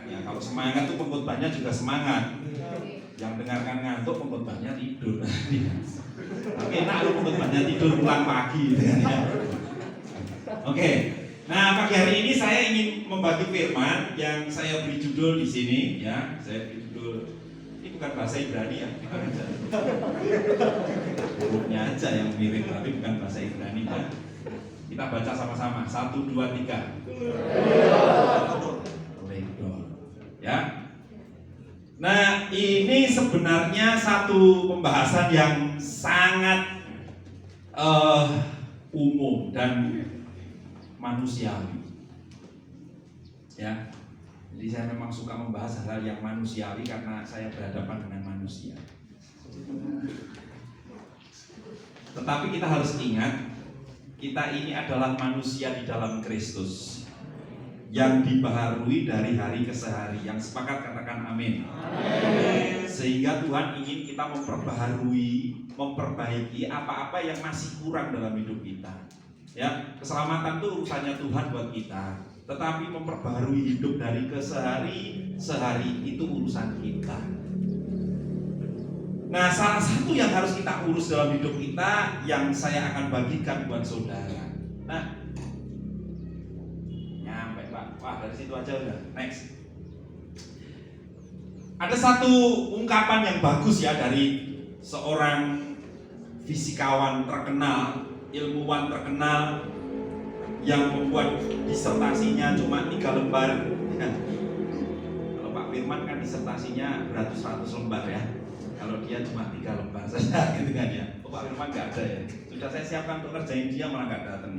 Ya, kalau semangat tuh pengkhotbahnya juga semangat. Yang dengarkan ngantuk pengkhotbahnya tidur. Oke, enak lu pengkhotbahnya tidur pulang pagi gitu kan ya. Oke. Nah, pagi hari ini saya ingin membagi firman yang saya beri judul di sini ya. Saya beri judul, ini bukan bahasa Ibrani ya, hurufnya aja yang mirip tapi bukan bahasa Ibrani ya. Kita baca sama-sama. 1, 2, 3. Ledo. Ya. Nah, ini sebenarnya satu pembahasan yang sangat umum dan manusiawi. Ya. Jadi saya memang suka membahas hal-hal yang manusiawi karena saya berhadapan dengan manusia. Tetapi kita harus ingat, kita ini adalah manusia di dalam Kristus yang dibaharui dari hari ke hari. Yang sepakat katakan amin. Amin. Sehingga Tuhan ingin kita memperbaiki apa-apa yang masih kurang dalam hidup kita. Ya, keselamatan itu urusannya Tuhan buat kita. Tetapi memperbaharui hidup dari ke sehari itu urusan kita. Nah, salah satu yang harus kita urus dalam hidup kita yang saya akan bagikan buat saudara. Nah, nyampe Pak. Wah, dari situ aja udah. Next. Ada satu ungkapan yang bagus ya dari seorang fisikawan terkenal, ilmuwan terkenal yang membuat disertasinya cuma 3 lembar. Kalau Pak Firman kan disertasinya beratus-ratus lembar ya. Kalau dia cuma 3 lembar saja gitu kan ya. Oh, Pak Firman nggak ada ya. Sudah saya siapkan untuk ngerjain dia malah nggak datang.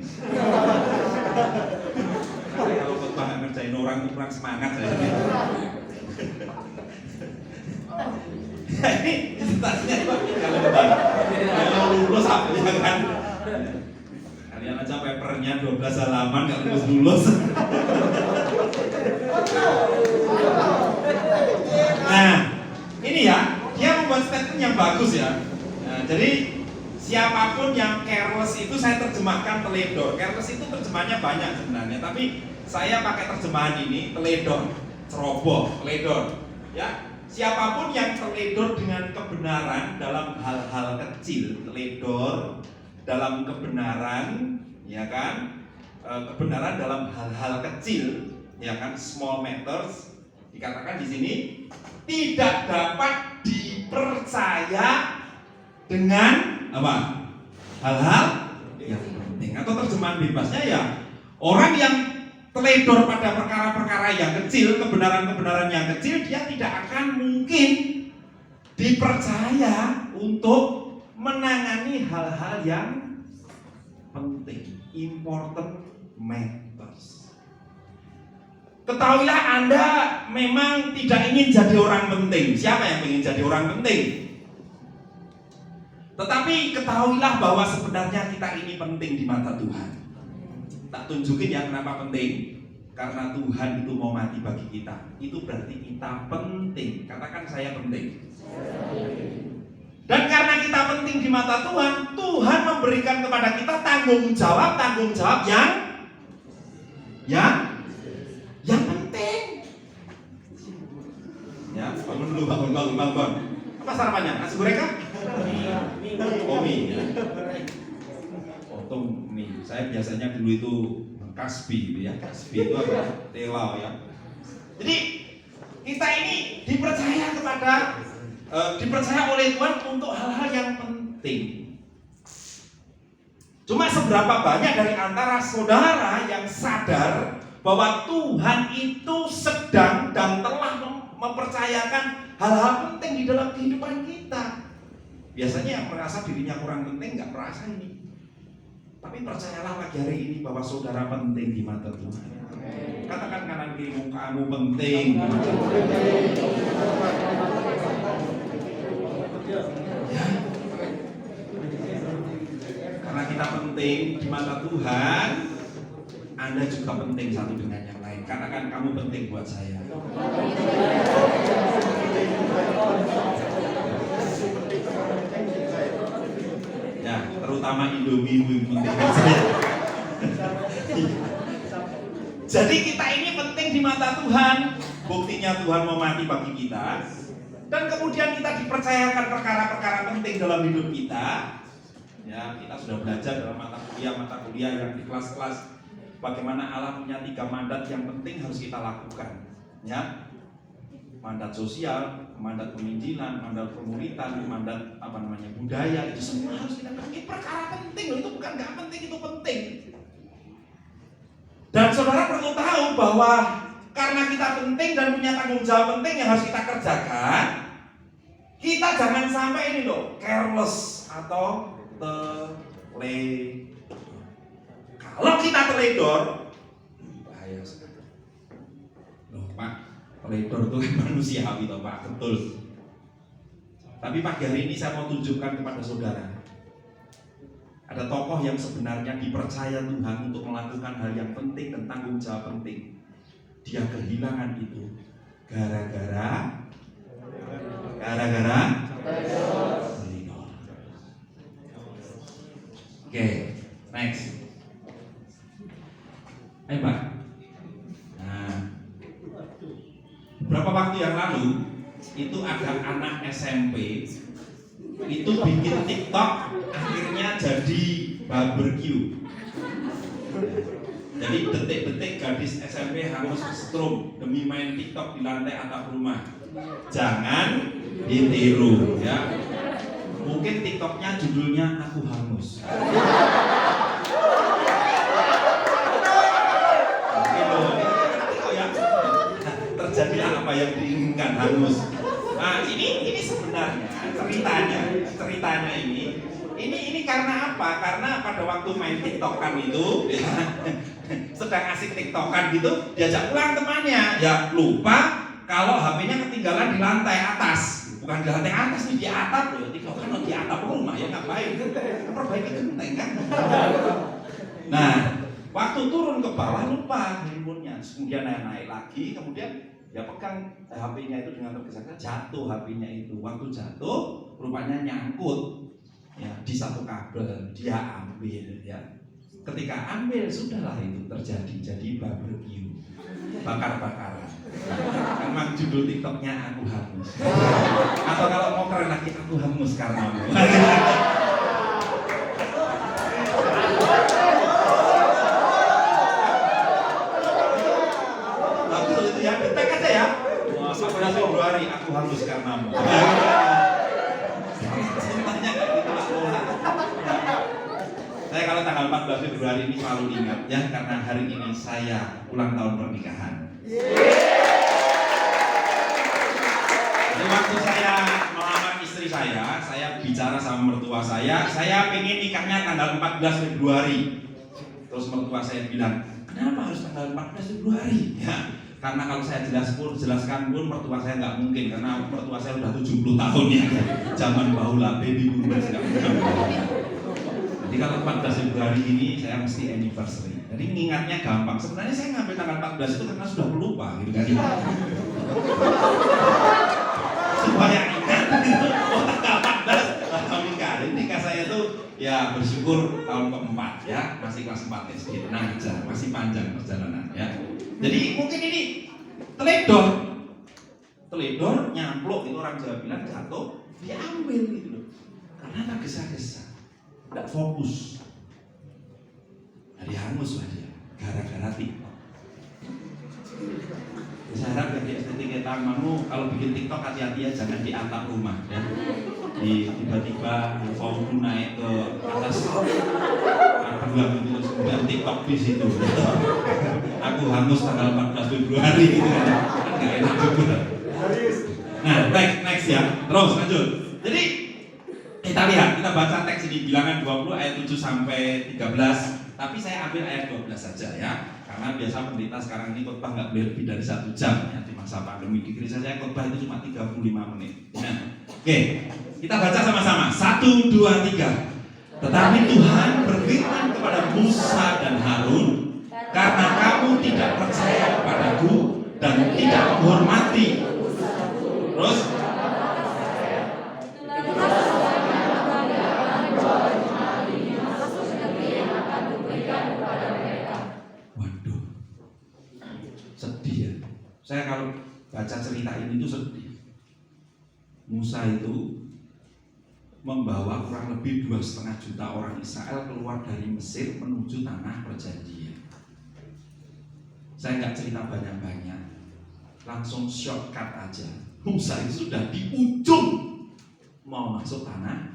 Karena kalau khotbah ngerjain orang itu kurang semangat saya. Ini disertasinya cuma 3 lembar. Kalau lulus apa ya kan? Kalian aja papernya 12 halaman nggak lulus. Nah, ini ya, dia membuat statement yang bagus ya. Nah, jadi siapapun yang careless itu saya terjemahkan teledor. Careless itu terjemahannya banyak sebenarnya, tapi saya pakai terjemahan ini teledor, ceroboh, teledor. Ya, siapapun yang teledor dengan kebenaran dalam hal-hal kecil, teledor dalam kebenaran, ya kan? Kebenaran dalam hal-hal kecil, ya kan? Small matters. Dikatakan di sini tidak dapat dipercaya dengan apa? Hal-hal yang penting. Atau terjemahan bebasnya ya, orang yang teledor pada perkara-perkara yang kecil, kebenaran-kebenaran yang kecil, dia tidak akan mungkin dipercaya untuk menangani hal-hal yang penting, important matters. Ketahuilah Anda memang tidak ingin jadi orang penting. Siapa yang ingin jadi orang penting? Tetapi ketahuilah bahwa sebenarnya kita ini penting di mata Tuhan. Tak tunjukin ya kenapa penting. Karena Tuhan itu mau mati bagi kita. Itu berarti kita penting. Katakan saya penting. Dan karena kita penting di mata Tuhan, Tuhan memberikan kepada kita tanggung jawab yang penting. Ya, bangun dulu, bangun. Apa sarapannya? Nasi goreng kah? Mie. Ya. Potong mie. Saya biasanya dulu itu kasbi gitu ya. Kasbi itu apa? Telau ya. Jadi kita ini dipercaya oleh Tuhan untuk hal-hal yang penting. Cuma seberapa banyak dari antara saudara yang sadar bahwa Tuhan itu sedang dan telah mempercayakan hal-hal penting di dalam kehidupan kita. Biasanya yang merasa dirinya kurang penting nggak merasa ini. Tapi percayalah pagi hari ini bahwa saudara penting di mata Tuhan. Katakan kanan kirimu, kamu penting. Ya. Karena kita penting di mata Tuhan, Anda juga penting satu dengan yang lain. Katakan kamu penting buat saya. Ya, terutama Indomie penting buat saya. Jadi kita ini penting di mata Tuhan. Buktinya Tuhan mau mati bagi kita. Dan kemudian kita dipercayakan perkara-perkara penting dalam hidup kita. Ya, kita sudah belajar dalam mata kuliah yang di kelas-kelas bagaimana Allah punya 3 mandat yang penting harus kita lakukan. Ya, mandat sosial, mandat peminjilan, mandat pemuritan, mandat budaya, itu semua harus kita lakukan. Ini perkara penting loh, itu bukan nggak penting, itu penting. Dan saudara perlu tahu bahwa karena kita penting dan punya tanggung jawab penting yang harus kita kerjakan, kita jangan sampai ini loh, careless atau kalau kita teledor, bahaya sekali. Loh Pak, teledor itu kan manusiawi toh Pak, betul. Tapi pagi hari ini saya mau tunjukkan kepada saudara, ada tokoh yang sebenarnya dipercaya Tuhan untuk melakukan hal yang penting dan tanggung jawab penting. Dia kehilangan itu gara-gara Oke, next. Ayo Pak. Nah, beberapa waktu yang lalu itu ada anak SMP itu bikin TikTok, akhirnya jadi barbecue. Jadi detik-detik gadis SMP harus setrum demi main TikTok di lantai atap rumah. Jangan ditiru ya. Mungkin TikToknya judulnya Aku Hangus. Terjadilah apa yang diinginkan, hangus. Nah ini sebenarnya ceritanya ini karena apa? Karena pada waktu main TikTokan itu ya, sedang asik TikTokan gitu, diajak pulang temannya, ya lupa kalau HP-nya ketinggalan di lantai atas. Bukan di lantai atas nih, di atap loh. TikTokan di atap rumah ya ngapain? Perbaiki genteng kan? Nah, waktu turun ke bawah lupa handphonenya. Kemudian naik lagi, kemudian dia pegang HP-nya itu dengan tergesa-gesa, jatuh HP-nya itu. Waktu jatuh, rupanya nyangkut ya di satu kabel, dia ambil ya. Ketika ambil, sudahlah itu terjadi, jadi barbecue, bakar-bakaran. Memang judul TikToknya Aku Hangus. Atau kalau mau keren lagi, Aku Hangus karenamu. Bagus itu ya, detek aja ya. 14 Februari Aku Hangus karenamu. Saya kalau tanggal 14 Februari ini selalu ingat ya, karena hari ini saya ulang tahun pernikahan. Jadi waktu saya melamar istri saya bicara sama mertua saya pengen nikahnya tanggal 14 Februari. Terus mertua saya bilang, kenapa harus tanggal 14 Februari? Ya, karena kalau saya jelaskan pun mertua saya nggak mungkin, karena mertua saya udah 70 tahun ya, zaman bahula, baby boomers nggak mungkin. Jadi kalau 14 Februari ini saya mesti anniversary. Jadi mengingatnya gampang. Sebenarnya saya ngambil tanggal 14 itu karena sudah pelupa gitu kan. Supaya ingat gitu. Oh tanggal 14 alhamdulillah. Nikah saya itu ya bersyukur tahun keempat ya, masih kelas 4 SD. Tenang aja, masih panjang perjalanan ya. Jadi mungkin ini teledor nyamplok itu orang Jawa bilang jatuh, diambil gitu loh. Karena tergesa-gesa. Tidak fokus. Nah, hangus lah dia gara-gara TikTok. Saya harap bagi estetik tamanmu kalau bikin TikTok hati-hati ya, jangan di atap rumah ya. Tiba-tiba phone naik ke atas gelang itu kemudian TikTok di situ. Aku hangus tanggal 14 Februari gitu kan. Enggak enak juga. Nah, next ya. Terus lanjut. Jadi kita lihat, kita baca teks ini Bilangan 20 ayat 7 sampai 13. Tapi saya ambil ayat 12 saja ya. Karena biasa pendeta sekarang ini khotbah nggak boleh lebih dari 1 jam ya, di masa pandemi. Di gereja saya khotbah itu cuma 35 menit. Nah, oke, kita baca sama-sama. 1, 2, 3. Tetapi Tuhan berfirman kepada Musa dan Harun, karena kamu tidak percaya kepadaku dan tidak menghormati. Terus Saya kalau baca cerita ini tuh sedih. Musa itu membawa kurang lebih 2,5 juta orang Israel keluar dari Mesir menuju tanah perjanjian. Saya nggak cerita banyak-banyak, langsung shortcut aja. Musa itu sudah di ujung mau masuk tanah.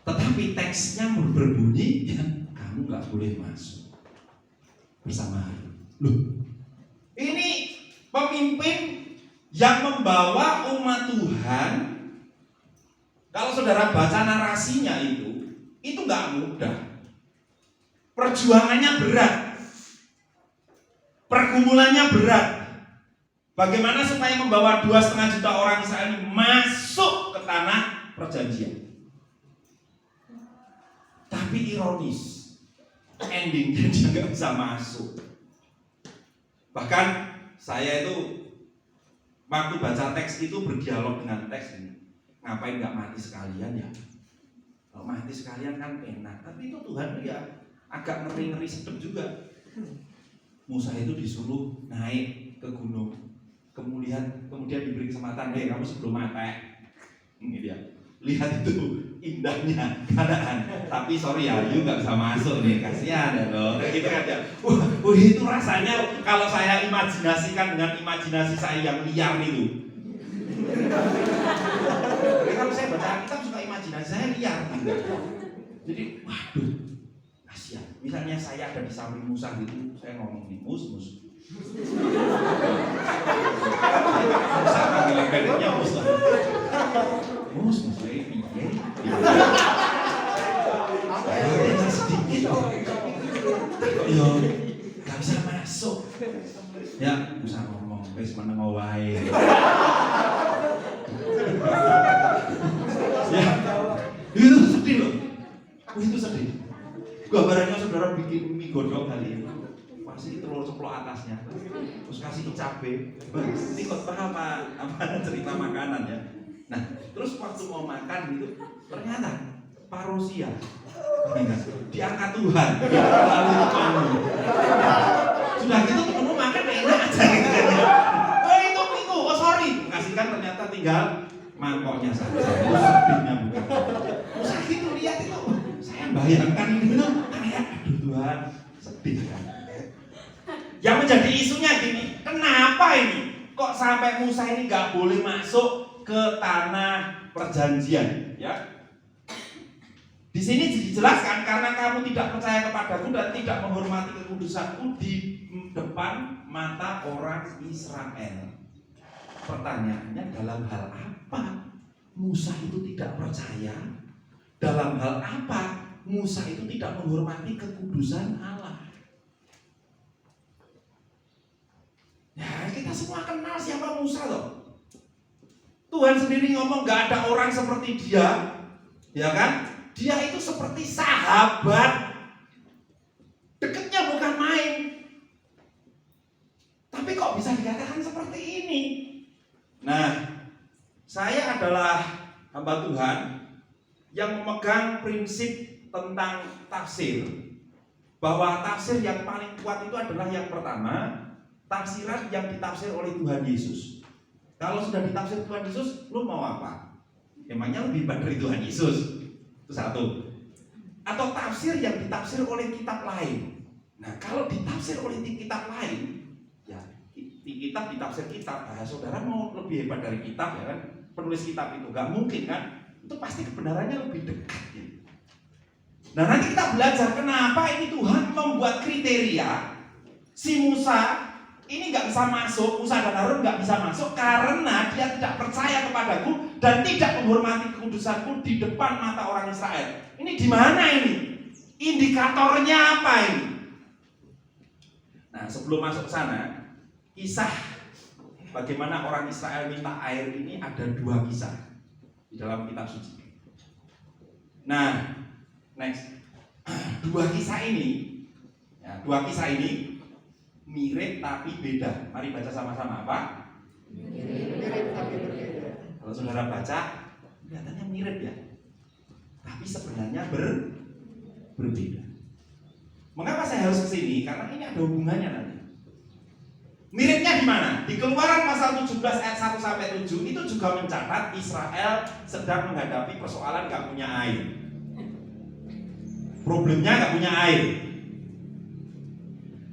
Tetapi teksnya berbunyi, ya, kamu nggak boleh masuk bersama Harun. Loh, ini pemimpin yang membawa umat Tuhan. Kalau saudara baca narasinya itu nggak mudah. Perjuangannya berat, pergumulannya berat. Bagaimana supaya membawa 2,5 juta orang Israel ini masuk ke tanah perjanjian? Tapi ironis, endingnya dia nggak bisa masuk. Bahkan saya itu waktu baca teks itu berdialog dengan teks ini. Ngapain nggak mati sekalian ya? Kalau mati sekalian kan enak. Tapi itu Tuhan ya agak ngeri-ngeri sedep juga. Musa itu disuruh naik ke gunung. Kemudian diberi kesempatan, kamu sebelum mati. Ini dia. Lihat itu indahnya keadaan. Tapi sorry ya, you nggak bisa masuk nih, kasihan ya loh. Kayak gitu kan ya. Itu rasanya kalau saya imajinasikan dengan imajinasi saya yang liar itu. Kalau saya baca kitab suka imajinasi saya liar gitu. Jadi, waduh, kasihan. Misalnya saya ada di samping Musa gitu, saya ngomong nih, mus. Musa panggil pendeknya mus. Mus ini piye? Saya sedikit. Yo, gak bisa masuk. Ya, Musa ngomong, wis meneng wae. Ya, itu sedih loh. Itu sedih. Gambarannya saudara bikin mie godong kali ini. Pasti telur ceplok atasnya, terus kasih cabai. Ini kok paham apa cerita makanan ya. Nah, terus waktu mau makan gitu, ternyata parusia diangkat Tuhan, lalu dipandu. Sudah gitu kamu makan enak aja gitu kan ya. Itu, oh sorry, kasihkan ternyata tinggal mangkoknya saja. Itu sedihnya bukan. Terus gitu lihat itu, saya bayangkan ini tuh kayak aduh Tuhan, sedih kan. Yang menjadi isunya gini, kenapa ini? Kok sampai Musa ini nggak boleh masuk ke tanah perjanjian? Ya, di sini dijelaskan karena kamu tidak percaya kepadaku dan tidak menghormati kekudusanku di depan mata orang Israel. Pertanyaannya dalam hal apa Musa itu tidak percaya? Dalam hal apa Musa itu tidak menghormati kekudusan Allah? Ya, kita semua kenal siapa Musa loh. Tuhan sendiri ngomong gak ada orang seperti dia, ya kan? Dia itu seperti sahabat, dekatnya bukan main. Tapi kok bisa dikatakan seperti ini? Nah, saya adalah hamba Tuhan yang memegang prinsip tentang tafsir, bahwa tafsir yang paling kuat itu adalah yang pertama, tafsiran yang ditafsir oleh Tuhan Yesus. Kalau sudah ditafsir Tuhan Yesus, lu mau apa? Emangnya lebih hebat dari Tuhan Yesus? Itu satu. Atau tafsir yang ditafsir oleh kitab lain. Nah, kalau ditafsir oleh kitab lain, ya di kitab ditafsir kitab. Nah, saudara mau lebih hebat dari kitab ya kan? Penulis kitab itu nggak mungkin kan? Itu pasti kebenarannya lebih dekat. Ya. Nah, nanti kita belajar kenapa ini Tuhan membuat kriteria si Musa ini nggak bisa masuk, Musa dan Harun nggak bisa masuk karena dia tidak percaya kepadaku dan tidak menghormati kekudusanku di depan mata orang Israel. Ini di mana ini? Indikatornya apa ini? Nah, sebelum masuk ke sana, kisah bagaimana orang Israel minta air ini ada 2 kisah di dalam kitab suci. Nah, next, 2 kisah ini mirip tapi beda. Mari baca sama-sama apa? Mirip tapi berbeda. Kalau saudara baca, kelihatannya mirip ya. Tapi sebenarnya berbeda. Mengapa saya harus kesini? Karena ini ada hubungannya nanti. Miripnya di mana? Di Keluaran pasal 17 ayat 1 sampai 7 itu juga mencatat Israel sedang menghadapi persoalan gak punya air. Problemnya gak punya air.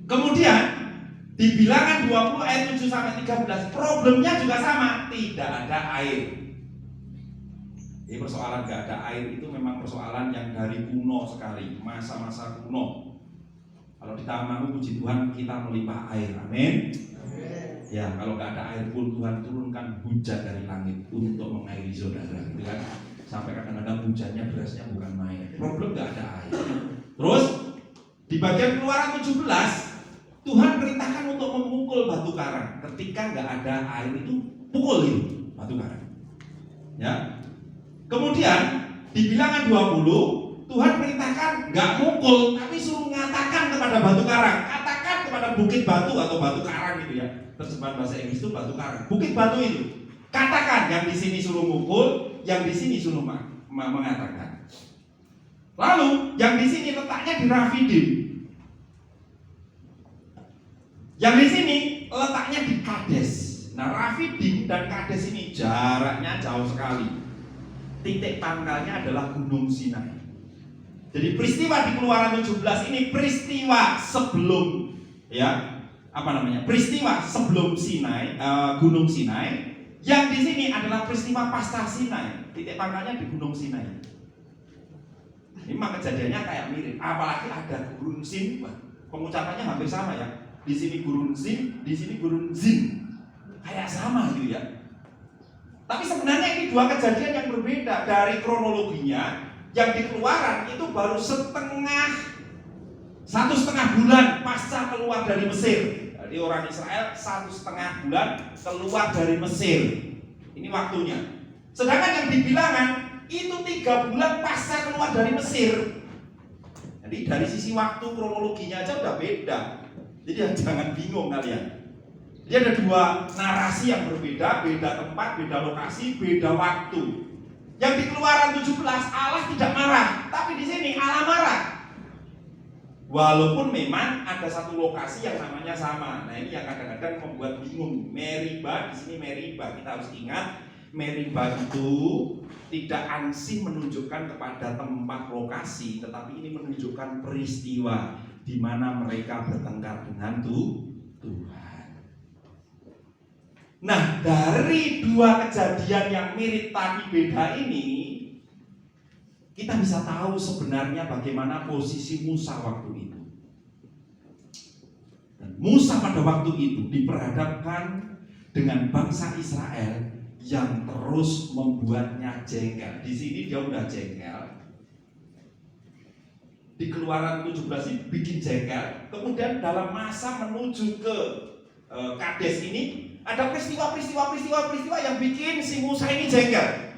Kemudian di Bilangan 20 ayat 7 sampai 13 problemnya juga sama, tidak ada air. Jadi persoalan gak ada air itu memang persoalan yang dari kuno sekali, masa-masa kuno. Kalau di taman puji Tuhan kita melimpah air, amin. Ya, kalau nggak ada air pun Tuhan turunkan hujan dari langit untuk mengairi saudara, gitu kan? Sampai kadang-kadang hujannya berasnya bukan main. Problem nggak ada air. Terus di bagian Keluaran 17 Tuhan perintahkan untuk memukul batu karang. Ketika nggak ada air itu pukul itu batu karang. Ya. Kemudian di Bilangan 20 Tuhan perintahkan nggak mukul, tapi suruh ngatakan kepada batu karang, katakan kepada bukit batu atau batu karang gitu ya. Terjemahan bahasa Inggris itu batu karang, bukit batu itu. Katakan, yang di sini suruh mukul, yang di sini suruh mengatakan. Lalu yang di sini letaknya di Rafidim, yang di sini letaknya di Kades. Nah, Rafidim dan Kades ini jaraknya jauh sekali. Titik pangkalnya adalah Gunung Sinai. Jadi peristiwa di Keluaran 17 ini peristiwa sebelum peristiwa sebelum Sinai, Gunung Sinai. Yang di sini adalah peristiwa pasca Sinai. Titik pangkalnya di Gunung Sinai. Ini memang kejadiannya kayak mirip. Apalagi ada Gurun Sin, pengucapannya hampir sama ya. Di sini Gurun Sin, di sini Gurun Zin. Kayak sama gitu ya. Tapi sebenarnya ini dua kejadian yang berbeda dari kronologinya. Yang di Keluaran itu baru 1,5 bulan pasca keluar dari Mesir. Jadi orang Israel 1,5 bulan keluar dari Mesir. Ini waktunya. Sedangkan yang di Bilangan itu 3 bulan pasca keluar dari Mesir. Jadi dari sisi waktu kronologinya aja udah beda. Jadi jangan bingung kalian. Jadi ada dua narasi yang berbeda, beda tempat, beda lokasi, beda waktu. Yang di Keluaran 17 Allah tidak marah, tapi di sini Allah marah. Walaupun memang ada satu lokasi yang namanya sama. Nah, ini yang kadang-kadang membuat bingung. Meriba, di sini Meriba. Kita harus ingat, Meriba itu tidak ansih menunjukkan kepada tempat lokasi, tetapi ini menunjukkan peristiwa di mana mereka bertengkar dengan Tuhan. Nah, dari dua kejadian yang mirip tapi beda ini, kita bisa tahu sebenarnya bagaimana posisi Musa waktu itu. Dan Musa pada waktu itu diperhadapkan dengan bangsa Israel yang terus membuatnya jengkel. Di sini dia udah jengkel. Di Keluaran 17 ini bikin jengkel. Kemudian dalam masa menuju ke Kades ini ada peristiwa yang bikin si Musa ini jengkel.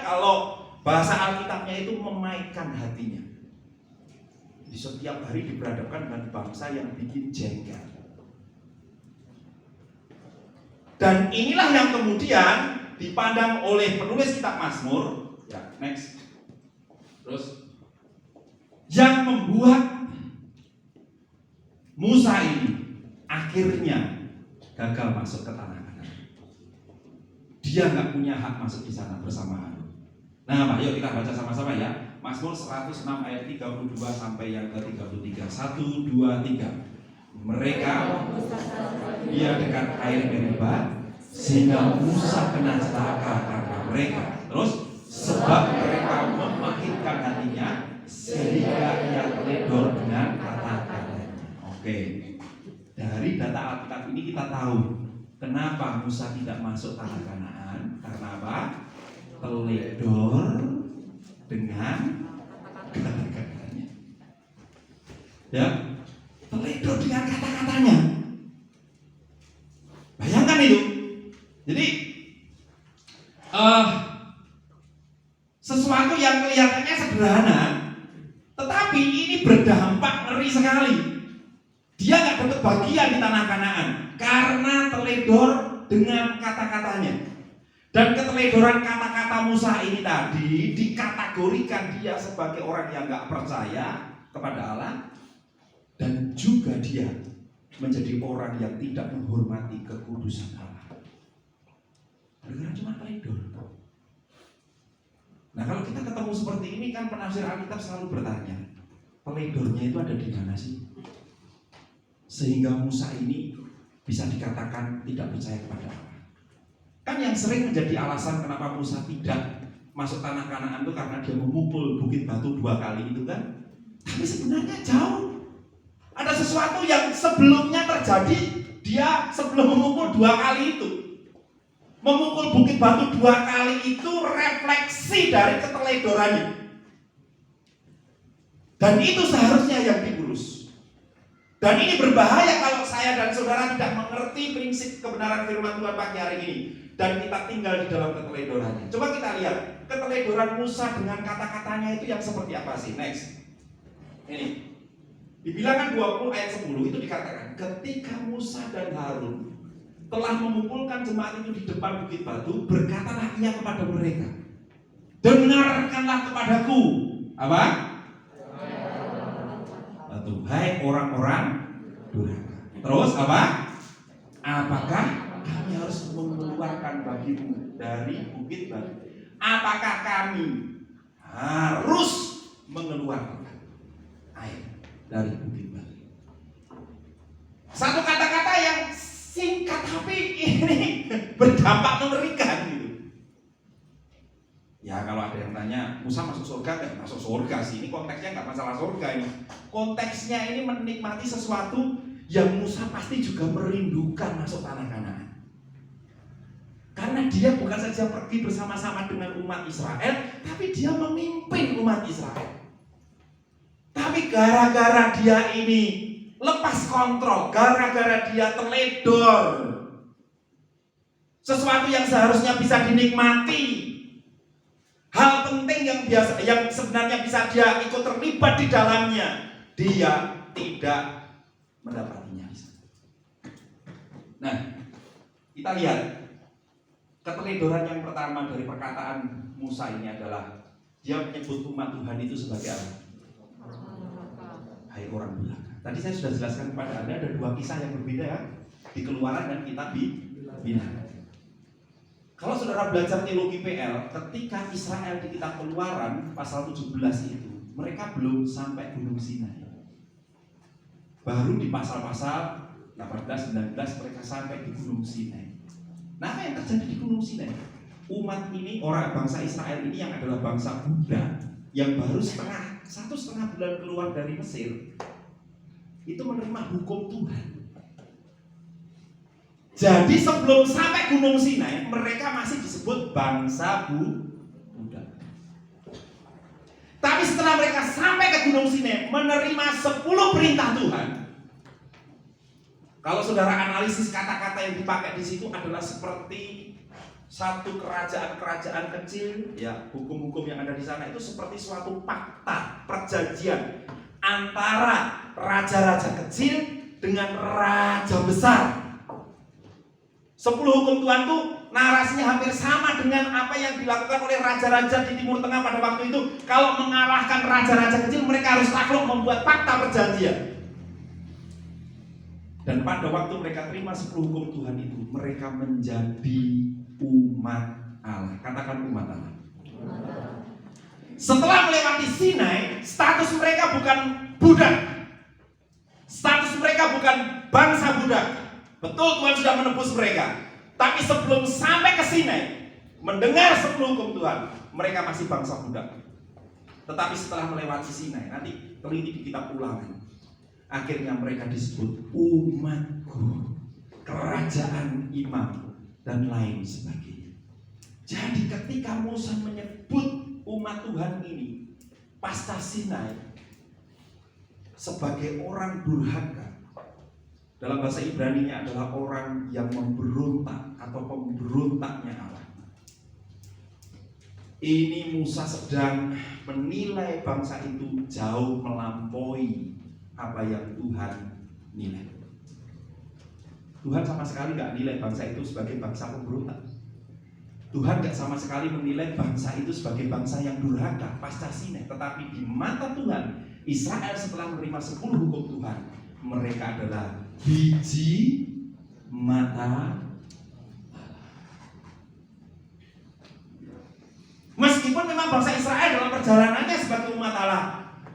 Kalau bahasa Alkitabnya itu memainkan hatinya. Di setiap hari diperhadapkan dengan bangsa yang bikin jengkel. Dan inilah yang kemudian dipandang oleh penulis kitab Mazmur. Ya, next. Terus yang membuat Musa ini akhirnya gagal masuk ke tanah Kanaan. Dia nggak punya hak masuk di sana bersama Harun. Nah, yuk kita baca sama-sama ya. Mazmur 106 ayat 32 sampai yang ke-33. 1, 2, 3. Mereka dia dekat air Meriba sehingga Musa kena celaka karena mereka. Terus sebab mereka memakitkan hatinya sehingga ia teledor dengan kata-katanya. Oke. Dari data Alkitab ini kita tahu kenapa Musa tidak masuk tanah Kanaan. Karena apa? Teledor dengan kata-katanya. Ya, teledor dengan kata-katanya. Bayangkan itu. Jadi sesuatu yang kelihatannya sederhana, tetapi ini berdampak ngeri sekali. Dia nggak dapat bagian di tanah Kanaan karena teledor dengan kata-katanya. Dan keteledoran kata-kata Musa ini tadi dikategorikan dia sebagai orang yang nggak percaya kepada Allah, dan juga dia menjadi orang yang tidak menghormati kekudusan Allah. Gara-gara cuma teledor. Nah, kalau kita ketemu seperti ini kan penafsir Alkitab selalu bertanya, teledornya itu ada di mana sih? Sehingga Musa ini bisa dikatakan tidak percaya kepada Allah. Kan yang sering menjadi alasan kenapa Musa tidak masuk tanah Kanaan itu karena dia memukul bukit batu 2 kali itu kan. Tapi sebenarnya jauh. Ada sesuatu yang sebelumnya terjadi, dia sebelum memukul 2 kali itu. Memukul bukit batu 2 kali itu refleksi dari keteledorannya. Dan itu seharusnya yang diurus. Dan ini berbahaya kalau saya dan saudara tidak mengerti prinsip kebenaran firman Tuhan pagi hari ini. Dan kita tinggal di dalam keteledorannya. Coba kita lihat keteledoran Musa dengan kata-katanya itu yang seperti apa sih? Next. Ini. Di Bilangan 20 ayat 10 itu dikatakan, ketika Musa dan Harun telah memukulkan jemaat itu di depan bukit batu, berkatalah ia kepada mereka, dengarkanlah kepadaku. Apa? Hai orang-orang durhaka. Terus apa? Apakah kami harus mengeluarkan bagimu dari bukit batu? Apakah kami harus mengeluarkan air dari bukit batu? Satu kata-kata yang singkat tapi ini berdampak mengerikan gitu. Ya kalau ada yang tanya, Musa masuk surga kan? Masuk surga sih, ini konteksnya nggak masalah surga ini. Konteksnya ini menikmati sesuatu yang Musa pasti juga merindukan masuk tanah Kanaan. Karena dia bukan saja pergi bersama-sama dengan umat Israel, tapi dia memimpin umat Israel. Tapi gara-gara dia ini lepas kontrol, gara-gara dia teledor, sesuatu yang seharusnya bisa dinikmati, hal penting yang sebenarnya bisa dia ikut terlibat di dalamnya, dia tidak mendapatinya. Nah, kita lihat keteledoran yang pertama dari perkataan Musa ini adalah dia menyebut umat Tuhan itu sebagai apa? Hai orang durhaka. Tadi saya sudah jelaskan kepada Anda ada 2 kisah yang berbeda ya, di Keluaran dan kitab Bilangan. Kalau saudara belajar teologi PL, ketika Israel di kitab Keluaran pasal 17 itu, mereka belum sampai Gunung Sinai. Baru di pasal-pasal 18-19 mereka sampai di Gunung Sinai. Nah, apa yang terjadi di Gunung Sinai? Umat ini, orang bangsa Israel ini yang adalah bangsa Buddha, yang baru 1,5 bulan keluar dari Mesir, itu menerima hukum Tuhan. Jadi sebelum sampai Gunung Sinai, mereka masih disebut bangsa Buddha. Tapi setelah mereka sampai ke Gunung Sinai, menerima 10 perintah Tuhan. Kalau saudara analisis kata-kata yang dipakai di situ adalah seperti satu kerajaan-kerajaan kecil, ya, hukum-hukum yang ada di sana itu seperti suatu fakta perjanjian antara raja-raja kecil dengan raja besar. 10 hukum Tuhan itu narasinya hampir sama dengan apa yang dilakukan oleh raja-raja di Timur Tengah pada waktu itu. Kalau mengalahkan raja-raja kecil, mereka harus takluk membuat fakta perjanjian. Dan pada waktu mereka terima 10 hukum Tuhan itu, mereka menjadi umat Allah. Katakan umat Allah. Setelah melewati Sinai, status mereka bukan budak. Status mereka bukan bangsa budak. Betul, Tuhan sudah menebus mereka. Tapi sebelum sampai ke Sinai, mendengar 10 hukum Tuhan, mereka masih bangsa budak. Tetapi setelah melewati Sinai, nanti teliti di kitab Ulangan, akhirnya mereka disebut umatku, kerajaan imam, dan lain sebagainya. Jadi ketika Musa menyebut umat Tuhan ini pasca Sinai sebagai orang durhaka, dalam bahasa Ibrani-nya adalah orang yang memberontak atau pemberontaknya Allah. Ini Musa sedang menilai bangsa itu jauh melampaui apa yang Tuhan nilai. Tuhan sama sekali gak nilai bangsa itu sebagai bangsa pemberontak. Tuhan gak sama sekali menilai bangsa itu sebagai bangsa yang durhaka pasca Sinai. Tetapi di mata Tuhan, Israel setelah menerima 10 hukum Tuhan, mereka adalah biji mata. Meskipun memang bangsa Israel dalam perjalanannya sebagai umat Allah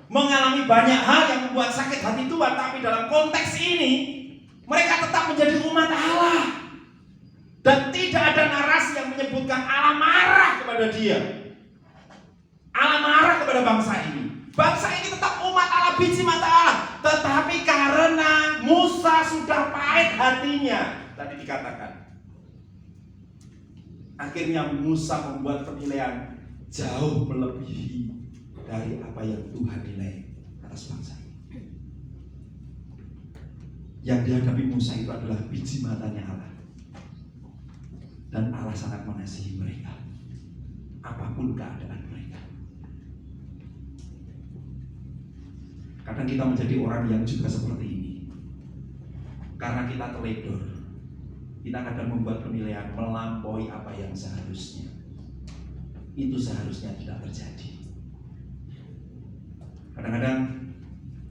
mengalami banyak hal yang membuat sakit hati Tuhan, tapi dalam konteks ini mereka tetap menjadi umat Allah. Dan tidak ada narasi yang menyebutkan Allah marah kepada dia, Allah marah kepada bangsa ini. Bangsa ini tetap umat Allah, biji mata Allah. Tetapi karena Musa sudah pahit hatinya, tadi dikatakan, akhirnya Musa membuat penilaian jauh melebihi dari apa yang Tuhan nilai atas bangsa ini. Yang dihadapi Musa itu adalah biji matanya Allah. Dan Allah sangat mengasihi mereka, apapun keadaan mereka. Kadang kita menjadi orang yang juga seperti ini. Karena kita teledor, kita kadang membuat penilaian melampaui apa yang seharusnya. Itu seharusnya tidak terjadi. Kadang-kadang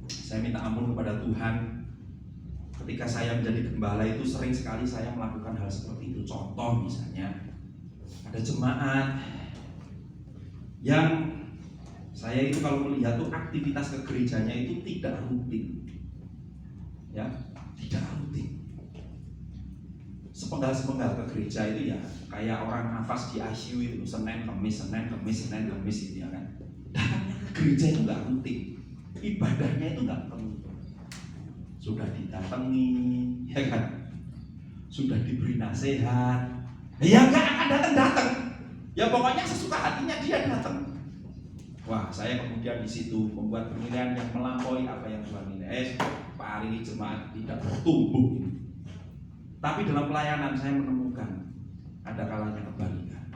saya minta ampun kepada Tuhan. Ketika saya menjadi gembala itu sering sekali saya melakukan hal seperti itu. Contoh misalnya, ada jemaat yang saya itu kalau melihat tuh aktivitas ke gerejanya itu tidak rutin. Ya, tidak rutin. Sepenggal-sepenggal ke gereja itu ya kayak orang nafas di ICU itu, Senin, Kamis gitu ya kan. Datangnya ke gereja itu nggak rutin, ibadahnya itu nggak penuh. Sudah didatangi, ya kan, sudah diberi nasihat, ya nggak akan datang. Ya pokoknya sesuka hatinya dia datang. Wah, saya kemudian di situ membuat penilaian yang melampaui apa yang Tuhan nilai. Pak hari ini jemaat tidak bertumbuh. Tapi dalam pelayanan saya menemukan ada kalanya kebalikan.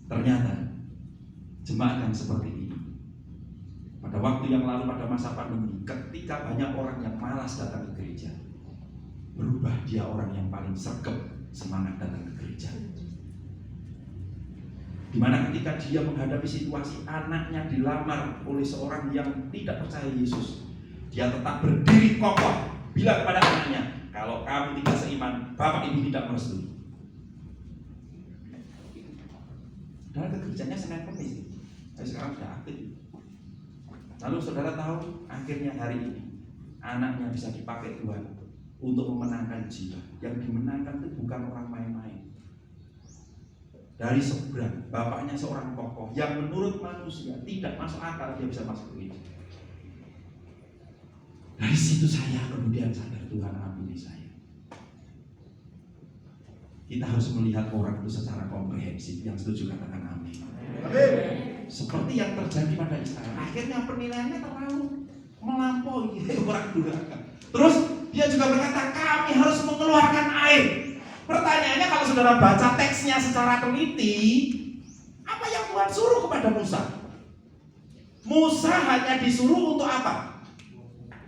Ternyata jemaat yang seperti ini pada waktu yang lalu pada masa pandemi, ketika banyak orang yang malas datang ke gereja, berubah dia orang yang paling sergap semangat datang ke gereja. Dimana ketika dia menghadapi situasi anaknya dilamar oleh seorang yang tidak percaya Yesus, dia tetap berdiri kokoh bilang kepada anaknya, kalau kamu tidak seiman, bapak ibu tidak merestui. Dan ke gerejanya Senin Kamis, sekarang sudah aktif. Lalu saudara tahu akhirnya hari ini anaknya bisa dipakai Tuhan untuk memenangkan jiwa. Yang dimenangkan itu bukan orang main-main. Dari seberang, bapaknya seorang tokoh yang menurut manusia tidak masuk akal dia bisa masuk ke gereja. Dari situ saya kemudian sadar Tuhan ampuni saya. Kita harus melihat orang itu secara komprehensif. Yang setuju katakan amin. Amin. Seperti yang terjadi pada Israel, akhirnya penilaiannya terlalu melampaui orang durhaka. Terus dia juga berkata, kami harus mengeluarkan air. Pertanyaannya, kalau saudara baca teksnya secara teliti, apa yang Tuhan suruh kepada Musa? Musa hanya disuruh untuk apa?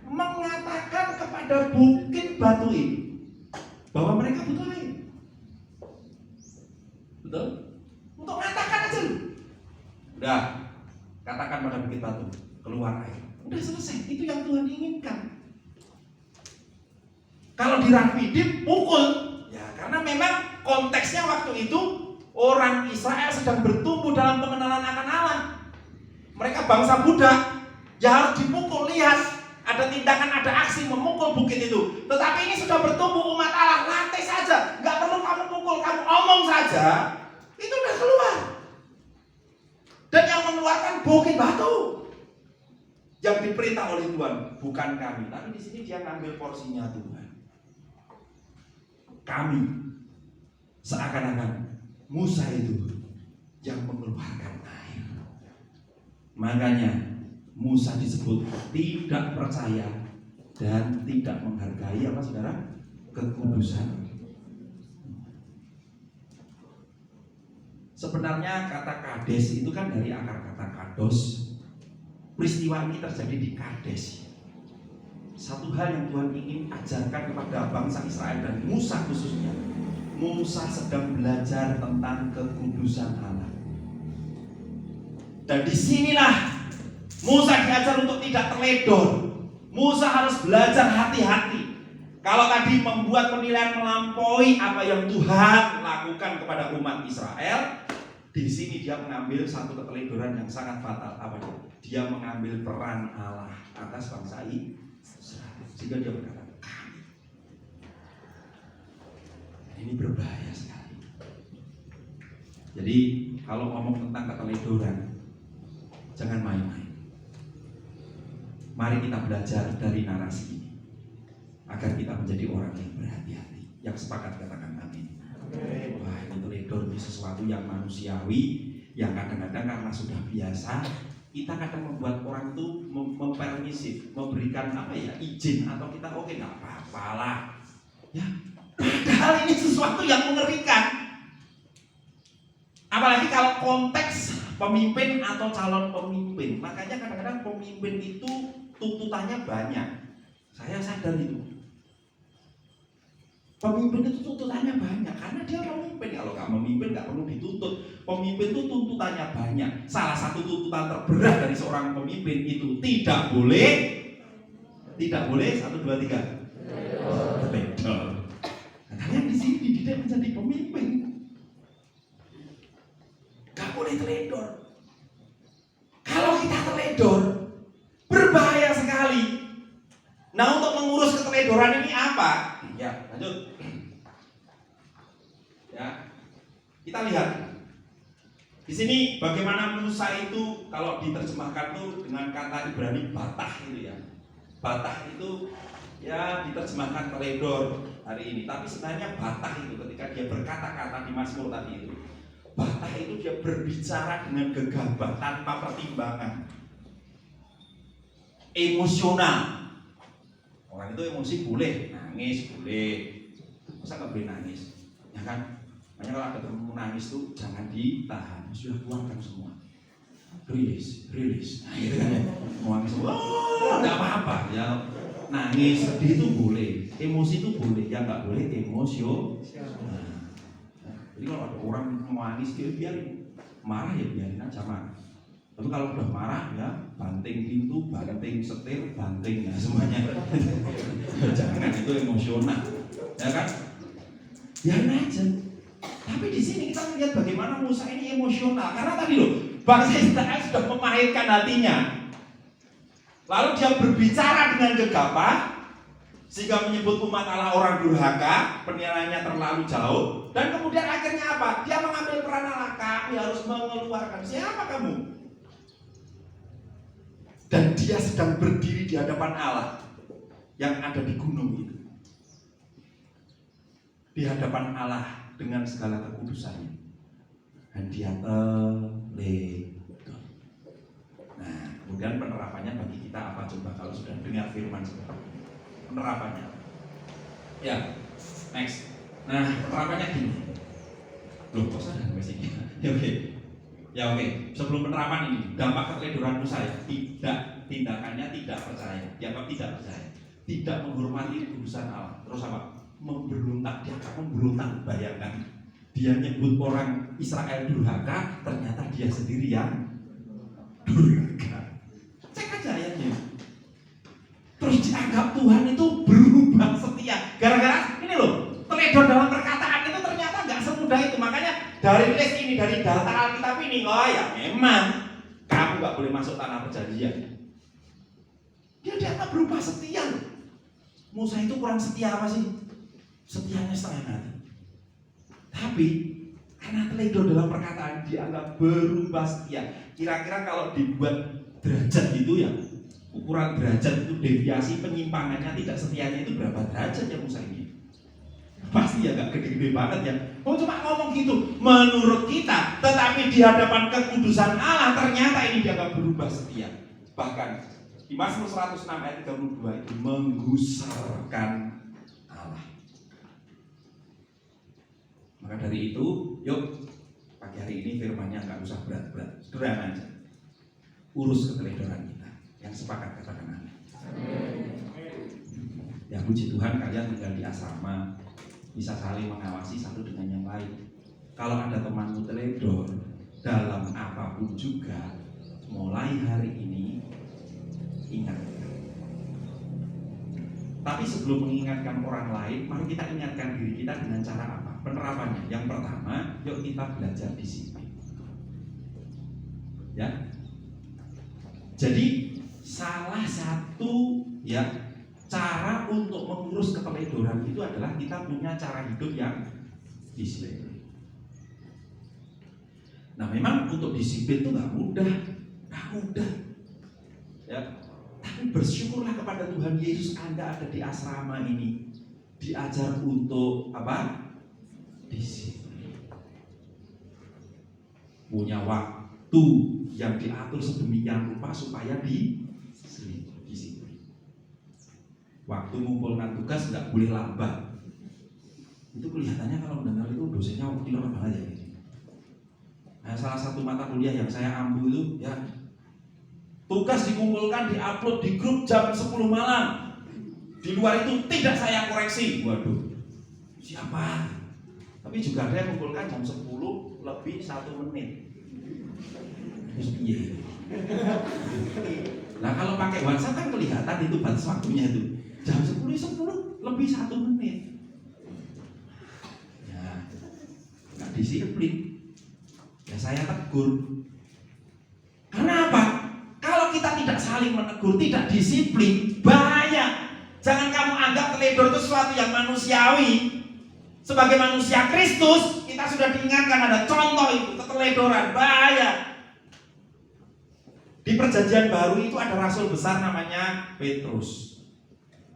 Mengatakan kepada bukit batu ini bahwa mereka butuh air. Betul? Untuk mengatakan aja. Udah, katakan pada bukit batu, keluar air. Udah selesai, itu yang Tuhan inginkan. Kalau di Rafidim, pukul. Ya, karena memang konteksnya waktu itu orang Israel sedang bertumbuh dalam pengenalan akan Allah. Mereka bangsa budak, ya harus dipukul. Lihat, ada tindakan, ada aksi memukul bukit itu. Tetapi ini sudah bertumbuh umat Allah, latih saja. Gak perlu kamu pukul, kamu omong saja. Itu udah keluar. Dan yang mengeluarkan bukit batu. Yang diperintah oleh Tuhan, bukan kami. Tapi di sini dia ngambil porsinya Tuhan. Kami seakan-akan Musa itu yang mengeluarkan air. Makanya Musa disebut tidak percaya dan tidak menghargai apa saudara? Kekudusan. Sebenarnya kata Kades itu kan dari akar kata kados. Peristiwa ini terjadi di Kades. Satu hal yang Tuhan ingin ajarkan kepada bangsa Israel dan Musa khususnya. Musa sedang belajar tentang kekudusan Allah. Dan disinilah Musa diajar untuk tidak teledor. Musa harus belajar hati-hati. Kalau tadi membuat penilaian melampaui apa yang Tuhan lakukan kepada umat Israel, di sini dia mengambil satu keteledoran yang sangat fatal. Apa itu? Dia mengambil peran Allah atas bangsa Israel. Sehingga dia berkata, kami. Ini berbahaya sekali. Jadi kalau ngomong tentang keteledoran, jangan main-main. Mari kita belajar dari narasi ini agar kita menjadi orang yang berhati-hati. Yang sepakat katakan amin. Wah, ini teledor, ini sesuatu yang manusiawi, yang kadang-kadang karena sudah biasa, kita kadang membuat orang itu mempermisif, memberikan izin, atau kita oke, nggak apa-apalah. Ya, padahal ini sesuatu yang mengerikan. Apalagi kalau konteks pemimpin atau calon pemimpin. Makanya kadang-kadang pemimpin itu tuntutannya banyak. Saya sadar itu. Pemimpin itu tuntutannya banyak karena dia pemimpin. Kalau nggak memimpin nggak perlu dituntut. Pemimpin itu tuntutannya banyak. Salah satu tuntutan terberat dari seorang pemimpin itu tidak boleh 1, 2, 3 teledor. Nah, kalian di sini dididik menjadi pemimpin. Gak boleh teledor. Kalau kita teledor, berbahaya sekali. Nah, untuk mengurus keteledoran ini apa? Ya, lanjut. Ya, kita lihat di sini bagaimana Musa itu kalau diterjemahkan tuh dengan kata Ibrani batah itu ya. Batah itu ya diterjemahkan teledor hari ini, tapi sebenarnya batah itu ketika dia berkata-kata di Mazmur tadi itu. Batah itu dia berbicara dengan gegabah tanpa pertimbangan. Emosional. Orang itu emosi boleh, nangis boleh. Masa nggak boleh nangis? Ya kan? Makanya kalau ada teman nangis tuh jangan ditahan, sudah keluarkan semua. Rilis. Nah, itu kan ya. Nangis semua. Nggak apa-apa ya. Nangis, sedih itu boleh, emosi itu boleh, ya nggak boleh emosional. Jadi kalau ada orang nangis dia biarin, marah ya biarin aja marah. Tapi kalau udah marah ya banting pintu, banting setir, banting ya semuanya. Jangan, itu emosional, ya kan? Biarin aja. Tapi di sini kita melihat bagaimana Musa ini emosional karena tadi loh bangsa Israel sudah memahirkan hatinya. Lalu dia berbicara dengan gegabah sehingga menyebut umat Allah orang durhaka, penilaiannya terlalu jauh, dan kemudian akhirnya apa? Dia mengambil peran Allah. Kami harus mengeluarkan. Siapa kamu? Dan dia sedang berdiri di hadapan Allah yang ada di gunung itu, di hadapan Allah dengan segala kekudusannya, dan dia teledor. Nah, kemudian penerapannya bagi kita apa coba kalau sudah dengar firman seperti ini? Penerapannya, ya, next. Nah, penerapannya gini. Loh, kok sadar masih gini? Ya oke. Sebelum penerapan ini, dampak keteledoran Musa ya, tindakannya tidak percaya, dianggap tidak percaya, tidak menghormati keputusan Allah. Terus apa? Memberontak, dia akan memberontak. Bayangkan, dia nyebut orang Israel durhaka, ternyata dia sendiri yang durhaka. Cek aja ayatnya. Terus dianggap Tuhan itu berubah setia. Gara-gara ini loh, teledor dalam perkataan itu ternyata nggak semudah itu. Makanya dari list ini, dari data Alkitab ini, oh ya memang kamu nggak boleh masuk tanah perjanjian. Dia dianggap berubah setia loh. Musa itu kurang setia apa sih? Setianya setengah hati. Tapi karena teledor dalam perkataan dianggap berubah setia. Kira-kira kalau dibuat derajat gitu ya, ukuran derajat itu deviasi penyimpangannya tidak setianya itu berapa derajat ya Musa ini? Pasti ya gak gede-gede banget ya. Oh cuma ngomong gitu menurut kita, tetapi di hadapan kekudusan Allah ternyata ini dianggap berubah setia. Bahkan di Mazmur 106 ayat 32 itu menggusarkan Allah. Maka dari itu, yuk pagi hari ini firman-Nya gak usah berat-berat, sederhana aja. Urus keteledoran kita. Yang sepakat katakan amin. Ya puji Tuhan kalian tinggal di asrama, bisa saling mengawasi satu dengan yang lain. Kalau ada temanmu teledor dalam apapun juga, mulai hari ini ingat, Tapi sebelum mengingatkan orang lain, mari kita ingatkan diri kita dengan cara apa? Penerapannya. Yang pertama, yuk kita belajar disiplin. Ya. Jadi salah satu cara untuk mengurus keteledoran itu adalah kita punya cara hidup yang disiplin. Nah, memang untuk disiplin itu nggak mudah. Ya. Tapi bersyukurlah kepada Tuhan Yesus Anda ada di asrama ini, diajar untuk apa? Disiplin. Punya waktu yang diatur sedemikian rupa supaya disiplin. Waktu mengumpulkan tugas nggak boleh lambat. Itu kelihatannya kalau mendengar itu dosennya killer banget ya. Nah, salah satu mata kuliah yang saya ambil itu tugas dikumpulkan, diupload di grup jam 10 malam. Di luar itu tidak saya koreksi. Waduh, siapa? Tapi juga ada yang mengumpulkan jam 10 lebih 1 menit. Terus iya. Nah, kalau pakai WhatsApp kan kelihatan itu batas waktunya itu. Jam 10 lebih 1 menit. Ya, nggak disiplin. Ya saya tegur. Karena apa? Kalau kita tidak saling menegur, tidak disiplin, bahaya. Jangan kamu anggap teledor itu sesuatu yang manusiawi. Sebagai manusia Kristus, kita sudah diingatkan ada contoh itu, keteledoran, bahaya. Di perjanjian baru itu ada rasul besar namanya Petrus.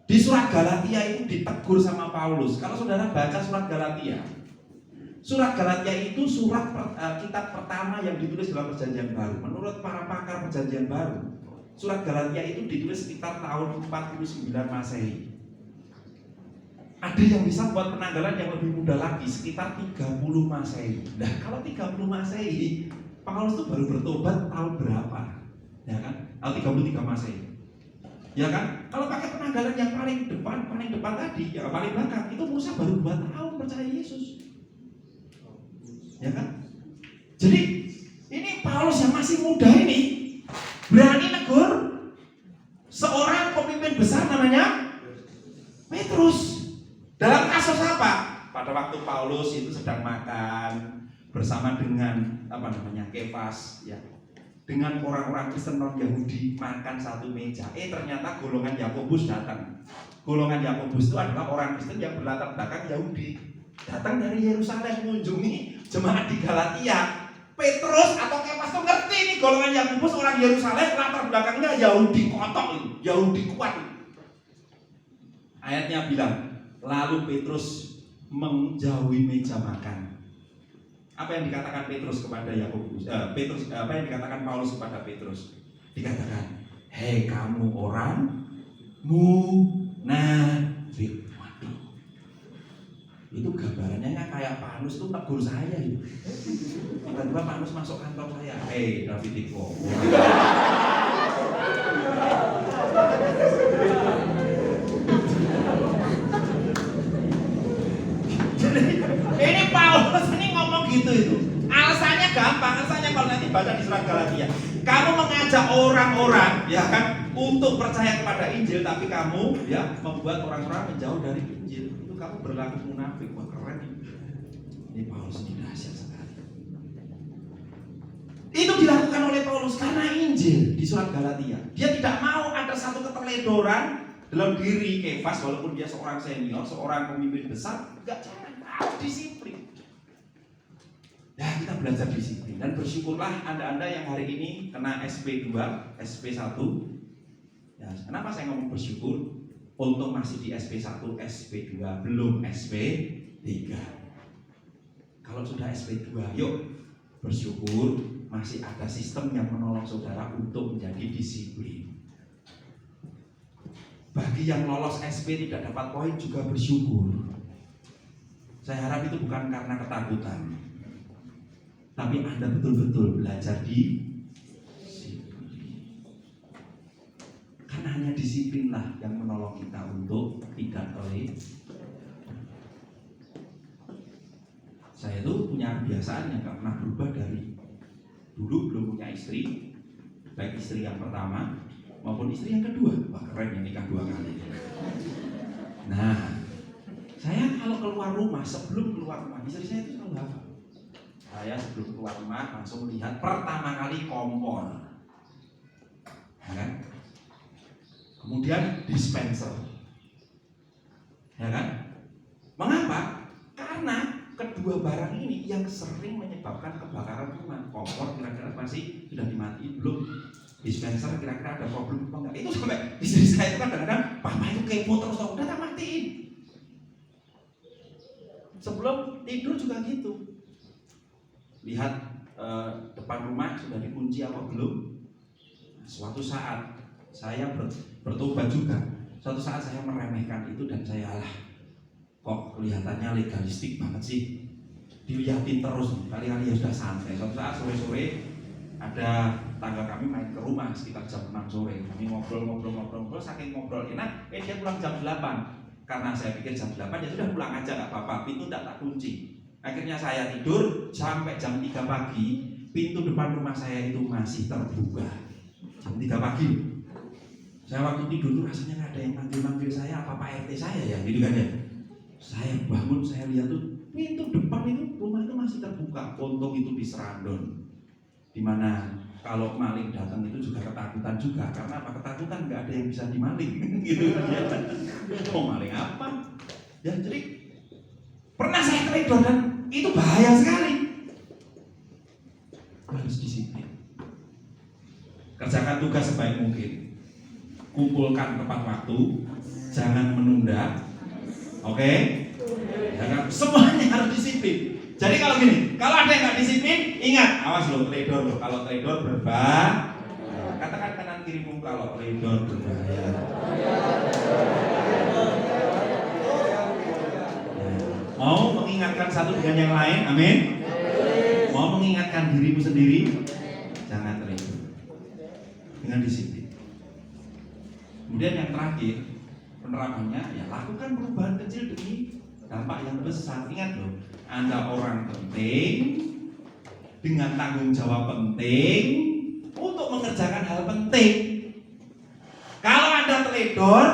Di surat Galatia itu ditegur sama Paulus. Kalau saudara baca surat Galatia itu surat kitab pertama yang ditulis dalam perjanjian baru. Menurut para pakar perjanjian baru, surat Galatia itu ditulis sekitar tahun 49 Masehi. Ada yang bisa buat penanggalan yang lebih mudah lagi, sekitar 30 Masehi. Nah, kalau 30 Masehi, Paulus itu baru bertobat tahun berapa? Ya kan? Tahun 33 Masehi. Ya kan? Kalau pakai penanggalan yang paling depan tadi, yang paling belakang, itu Musa baru 2 tahun percaya Yesus. Ya kan? Jadi ini Paulus yang masih muda ini berani negur seorang pemimpin besar namanya Petrus. Dalam kasus apa? Pada waktu Paulus itu sedang makan bersama dengan Kefas, ya, dengan orang-orang Kristen non Yahudi makan satu meja. Ternyata golongan Yakobus datang. Golongan Yakobus itu adalah orang Kristen yang berlatar belakang Yahudi. Datang dari Yerusalem mengunjungi jemaat di Galatia. Petrus atau Kefas itu ngerti nih golongan Yakobus orang Yerusalem latar belakangnya Yahudi kotok itu, Yahudi kuat itu. Ayatnya bilang, lalu Petrus menjauhi meja makan. Apa yang dikatakan Petrus kepada Yakobus? Apa yang dikatakan Paulus kepada Petrus? Dikatakan, hei kamu orang munafik. Itu gambarannya kayak Panus tuh tegur saya itu. Tiba-tiba Panus masuk kantor saya, hei David Iko. Ini Paulus ini ngomong gitu itu. Alasannya gampang, alasannya kalau nanti baca di surat Galatia. Kamu mengajak orang-orang, ya kan, untuk percaya kepada Injil, tapi kamu membuat orang-orang menjauh dari Injil. Itu kamu berlaku munafik. Wah, keren. Ini Paulus ini dahsyat sekali. Itu dilakukan oleh Paulus karena Injil di surat Galatia. Dia tidak mau ada satu keteledoran dalam diri Kefas, walaupun dia seorang senior, seorang pemimpin besar, jangan disiplin. Ya, kita belajar disiplin dan bersyukurlah Anda-anda yang hari ini kena SP2, SP1. Ya, kenapa saya ngomong bersyukur? Untuk masih di SP1, SP2, belum SP3. Kalau sudah SP2, yuk bersyukur masih ada sistem yang menolong saudara untuk menjadi disiplin. Bagi yang lolos SP tidak dapat poin juga bersyukur. Saya harap itu bukan karena ketakutan, tapi Anda betul-betul belajar disiplin. Karena hanya disiplinlah yang menolong kita untuk tidak teledor. Saya tuh punya kebiasaan yang gak pernah berubah dari dulu belum punya istri, baik istri yang pertama maupun istri yang kedua. Wah, keren ya, nikah 2 kali. Nah, saya kalau keluar rumah, sebelum keluar rumah, istri saya itu selalu apa? Saya sebelum keluar rumah langsung lihat pertama kali kompor, ya kan? Kemudian dispenser, ya kan? Mengapa? Karena kedua barang ini yang sering menyebabkan kebakaran rumah. Kompor kira-kira masih sudah dimatiin belum? Dispenser kira-kira ada problem apa enggak? Itu sampai istri saya itu kan kadang-kadang, papa itu kepo terus, udah tak matiin. Sebelum tidur juga gitu. Lihat depan rumah sudah dikunci apa belum? Suatu saat saya bertobat juga. Suatu saat saya meremehkan itu dan saya kok kelihatannya legalistik banget sih. Dilihatin terus, kali-kali ya sudah santai. Suatu saat sore-sore ada tangga kami main ke rumah sekitar jam 6 sore. Kami ngobrol, saking ngobrol enak, dia pulang jam 8. Karena saya pikir jam 8 ya sudah pulang aja nggak apa-apa, pintu tidak tak kunci. Akhirnya saya tidur sampai jam 3 pagi, pintu depan rumah saya itu masih terbuka. Jam 3 pagi. Saya waktu tidur tuh rasanya ada yang manggil-manggil saya, apa Pak RT saya ya, gitu kan ya. Saya bangun, saya lihat tuh pintu depan itu rumah itu masih terbuka. Untung itu di Serandon, dimana kalau maling datang itu juga ketakutan juga. Karena apa? Ketakutan nggak ada yang bisa dimaling, gitu ya. Mau maling apa? Ya jadi pernah saya teledor dan itu bahaya sekali. Harus disiplin. Kerjakan tugas sebaik mungkin. Kumpulkan tepat waktu, jangan menunda. Oke? Ya kan? Semuanya harus disiplin. Jadi kalau gini, kalau ada yang nggak disiplin, ingat, awas lo teledor lo. Kalau teledor berbahaya. Katakan kanan kirimu kalau teledor berbahaya. Mau mengingatkan satu dengan yang lain, amin. Mau mengingatkan dirimu sendiri, jangan teledor. Dengan disiplin. Kemudian yang terakhir, penerapannya ya lakukan perubahan kecil demi dampak yang besar. Ingat loh, Anda orang penting dengan tanggung jawab penting untuk mengerjakan hal penting. Kalau Anda teledor,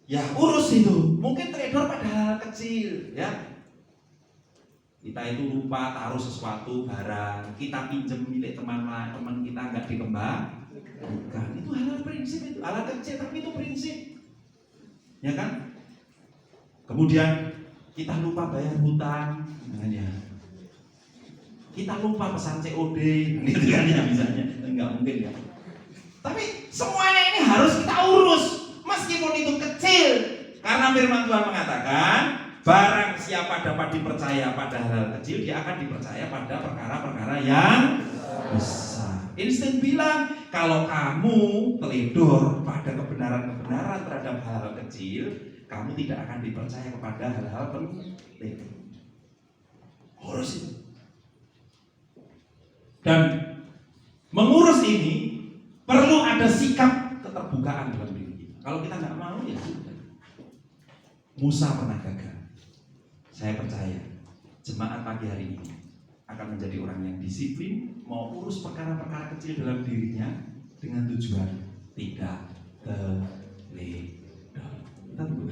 ya urus itu. Mungkin teledor pada hal kecil, ya. Kita itu lupa taruh sesuatu barang, kita pinjam milik teman kita nggak dikembang. Bukan, itu hal prinsip, itu hal kecil tapi itu prinsip, ya kan? Kemudian kita lupa bayar hutang, ya. Kita lupa pesan COD, gitu kan ya misalnya, nggak mungkin ya. Tapi semuanya ini harus kita urus, meskipun itu kecil, karena firman Tuhan mengatakan, barang siapa dapat dipercaya pada hal kecil, dia akan dipercaya pada perkara-perkara yang besar. Einstein bilang, kalau kamu teledor pada kebenaran-kebenaran terhadap hal-hal kecil, kamu tidak akan dipercaya kepada hal-hal penting. Urus itu. Dan mengurus ini perlu ada sikap keterbukaan dalam diri kita. Kalau kita nggak mau ya sudah. Musa pernah gagal. Saya percaya jemaat pagi hari ini akan menjadi orang yang disiplin, mau urus perkara-perkara kecil dalam dirinya dengan tujuan tidak teledor. Kita tunggu.